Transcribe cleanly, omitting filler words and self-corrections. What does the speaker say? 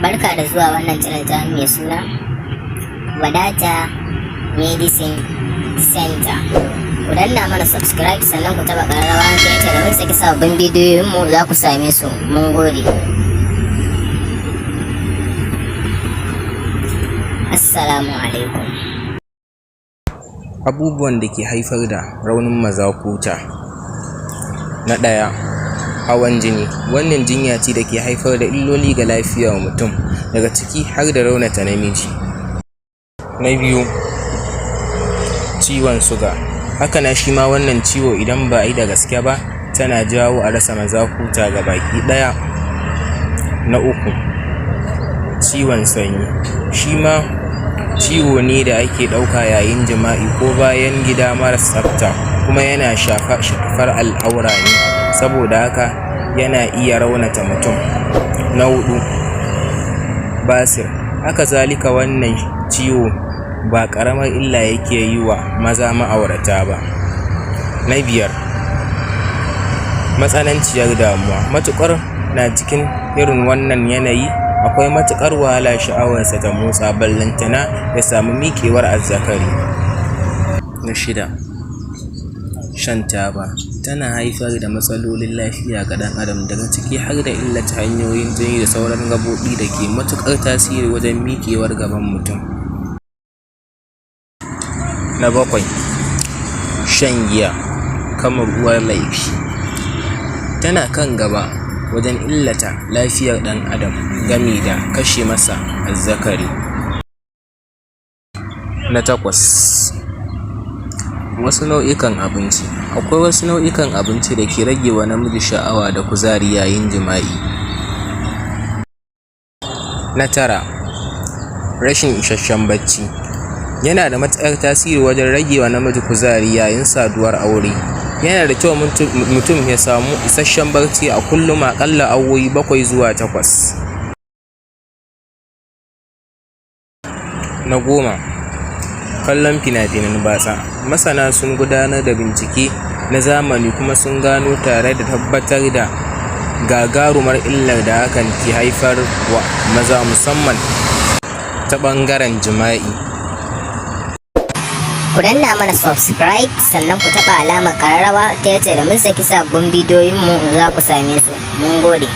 Barka da zuwa wannan channel ta mai suna Wadata Medicine Center. Ku danna mana subscribe sannan ku taba ƙararrawa ta yadda da mun saki sabbin bidiyoyin mu za ku same su. Mun gode. Assalamu alaikum. Abubuwan da ke haifar da raunin mazakuta. Na ɗaya, hawan jini. Wannan jinya ce da ke haifar da illoli ga lafiyar mutum, daga ciki har da raunata namiji. Na biyu, ciwon suga. Haka na shi ma wannan ciwo idan ba a yi da gaske ba tana jawo a rasa mazakuta ga baki ɗaya. Na uku, ciwon sanyi. Shi ma ciwo ne da ake ɗauka yayin jima'i ko bayan gida maras tsafta, kuma yana shafar al'aura ne, saboda haka yana iya raunata mutum. Na hudu, basir. Haka zalika wannan ciwo ba ƙaramar illa yake yi wa maza ma'aurata ba. Na biyar, matsananciyar damuwa. Matuƙar na cikin irin wannan yanayi akwai matuƙar wahala sha'awarsa ta motsa, ballantana ya samu miƙewar azzakari. Na shida, shan taba. Tana haifar da matsalolin lafiya ga ɗan adam, daga ciki har da illata hanyoyin jini da sauran gaɓoɓi da ke matuƙar tasiri wajen miƙewar gaban mutum. Na bakwai, shan giya kamar uwar laifi. Tana kan gaba wajen illata lafiyar ɗan adam gami da kashe masa azzakari. Na takwas, wasu nau'ikan abinci. Akwai wasu nau'ikan abinci da ke rage wa namiji sha'awa da kuzari yayin jima'i. Na tara, rashin isasshen bacci. Yana da matuƙar tasiri wajen rage wa namiji kuzari yayin saduwar aure. Yana da kyau mutum ya samu isasshen barci a kullum, aƙalla awowi 7 zuwa 8. Na 10, kallon fina-finan batsa. Masana sun gudanar da bincike na zamani kuma sun gano tare da tabbatar da gagarumar illar da hakan ke haifar wa maza, musamman ta ɓangaren jima'i. Ku danna mana subscribe sannan ku taɓa alamar ƙararrawa ta yadda da mun saki sabbin bidiyoyin mu za ku same su. Mun gode.